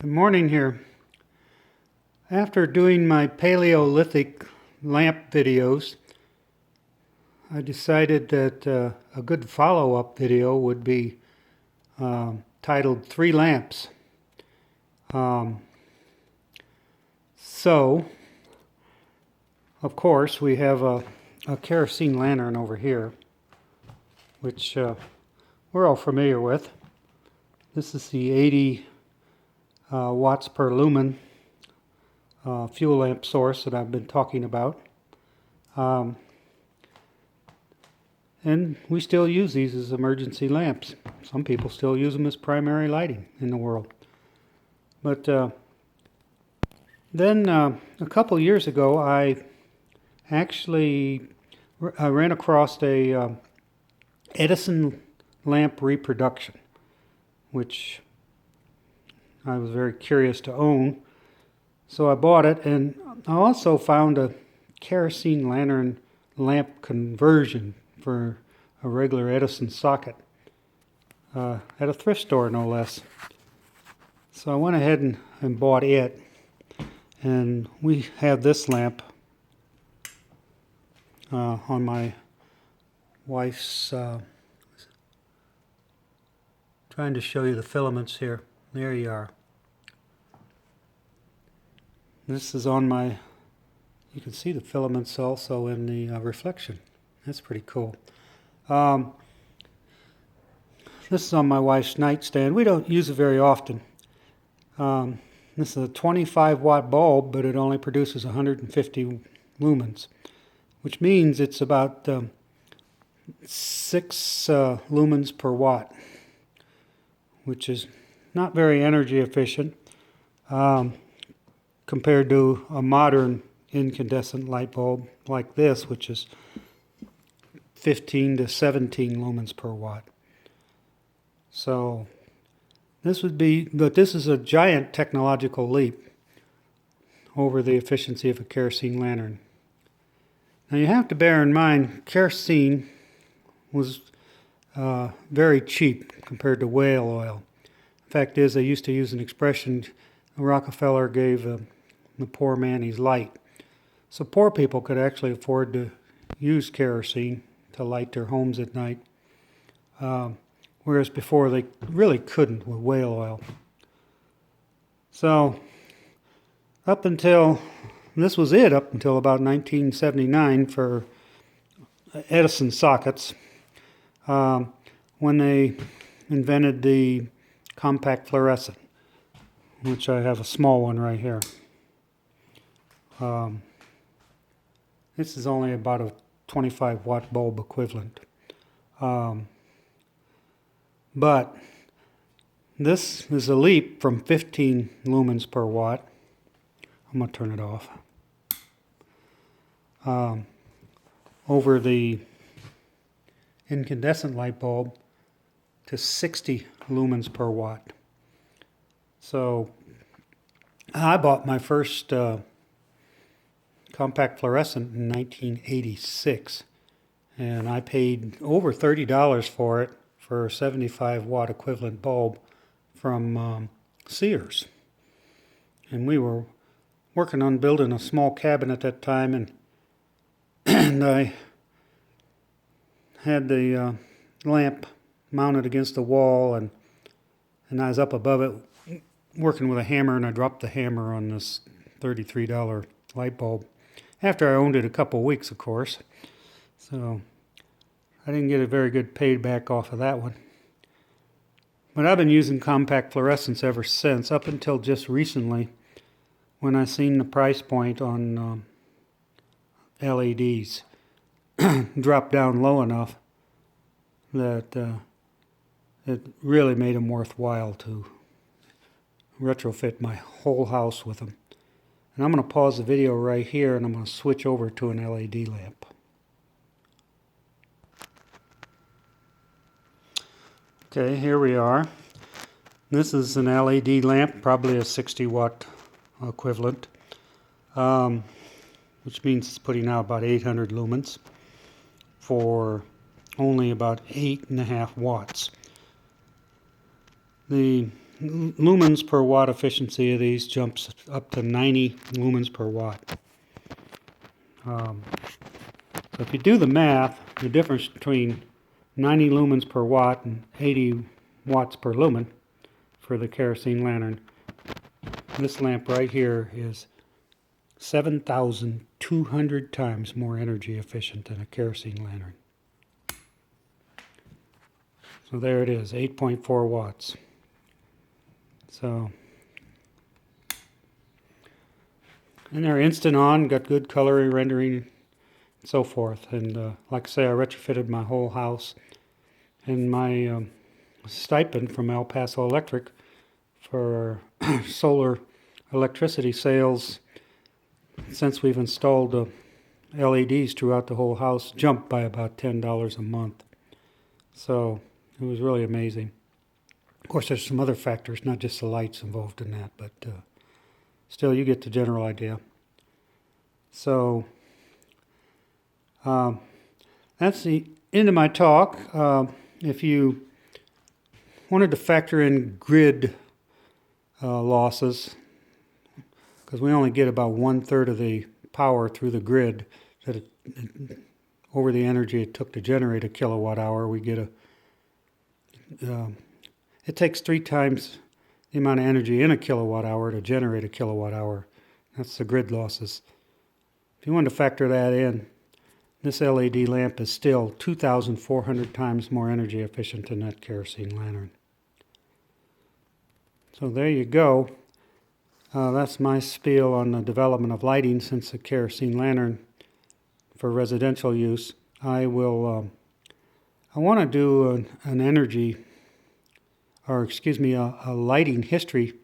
Good morning here. After doing my Paleolithic lamp videos, I decided that a good follow-up video would be titled Three Lamps. Um, so, of course, we have a kerosene lantern over here, which we're all familiar with. This is the 80 watts per lumen fuel lamp source that I've been talking about. And we still use these as emergency lamps. Some people still use them as primary lighting in the world. But then a couple years ago, I actually ran across a Edison lamp reproduction, which I was very curious to own. So I bought it, and I also found a kerosene lantern lamp conversion for a regular Edison socket at a thrift store, no less. So I went ahead and bought it, and we have this lamp on my wife's, trying to show you the filaments here. There you are. This is on my, you can see the filaments also in the reflection. That's pretty cool. This is on my wife's nightstand. We don't use it very often. This is a 25 watt bulb, but it only produces 150 lumens, which means it's about 6 lumens per watt, which is not very energy efficient compared to a modern incandescent light bulb like this, which is 15 to 17 lumens per watt. So this would be, but this is a giant technological leap over the efficiency of a kerosene lantern. Now you have to bear in mind, kerosene was very cheap compared to whale oil. The fact is, they used to use an expression Rockefeller gave the poor man his light. So poor people could actually afford to use kerosene to light their homes at night, whereas before they really couldn't with whale oil. So up until, this was it up until about 1979 for Edison sockets, when they invented the compact fluorescent, which I have a small one right here. This is only about a 25 watt bulb equivalent. But this is a leap from 15 lumens per watt. I'm going to turn it off. Over the incandescent light bulb to 60 lumens per watt. So I bought my first compact fluorescent in 1986, and I paid over $30 for it for a 75 watt equivalent bulb from Sears. And we were working on building a small cabin at that time, and I had the lamp mounted against the wall, and I was up above it working with a hammer, and I dropped the hammer on this $33 light bulb. After I owned it a couple of weeks, of course. So I didn't get a very good payback off of that one. But I've been using compact fluorescents ever since, up until just recently when I seen the price point on LEDs drop down low enough that it really made them worthwhile to retrofit my whole house with them. And I'm going to pause the video right here, and I'm going to switch over to an LED lamp. Okay, here we are. This is an LED lamp, probably a 60 watt equivalent, which means it's putting out about 800 lumens for only about 8.5 watts. The lumens per watt efficiency of these jumps up to 90 lumens per watt. So if you do the math, the difference between 90 lumens per watt and 80 watts per lumen for the kerosene lantern, this lamp right here is 7,200 times more energy efficient than a kerosene lantern. So there it is, 8.4 watts. So, and they're instant on, got good color rendering, and so forth. And like I say, I retrofitted my whole house, and my stipend from El Paso Electric for solar electricity sales, since we've installed the LEDs throughout the whole house, jumped by about $10 a month. So it was really amazing. Of course, there's some other factors, not just the lights involved in that, but still, you get the general idea. So that's the end of my talk. If you wanted to factor in grid losses, because we only get about 1/3 of the power through the grid that over the energy it took to generate a kilowatt hour, we get it takes 3 times the amount of energy in a kilowatt hour to generate a kilowatt hour. That's the grid losses. If you want to factor that in, this LED lamp is still 2,400 times more energy efficient than that kerosene lantern. So there you go. That's my spiel on the development of lighting since the kerosene lantern for residential use. I want to do an energy, or excuse me, a lighting history.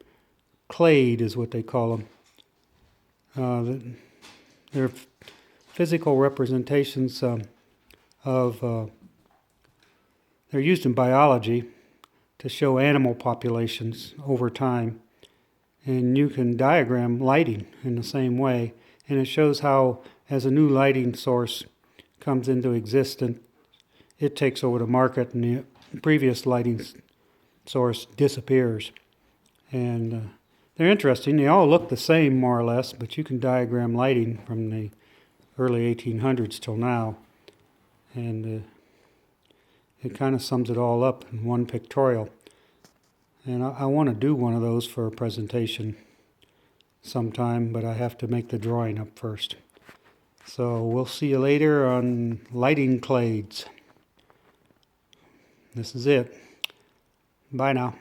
Clade is what they call them. They're physical representations they're used in biology to show animal populations over time. And you can diagram lighting in the same way. And it shows how, as a new lighting source comes into existence, it takes over the market and the previous lighting source disappears. And they're interesting. They all look the same, more or less, but you can diagram lighting from the early 1800s till now. And it kind of sums it all up in one pictorial. And I want to do one of those for a presentation sometime, but I have to make the drawing up first. So we'll see you later on lighting clades. This is it. Bye now.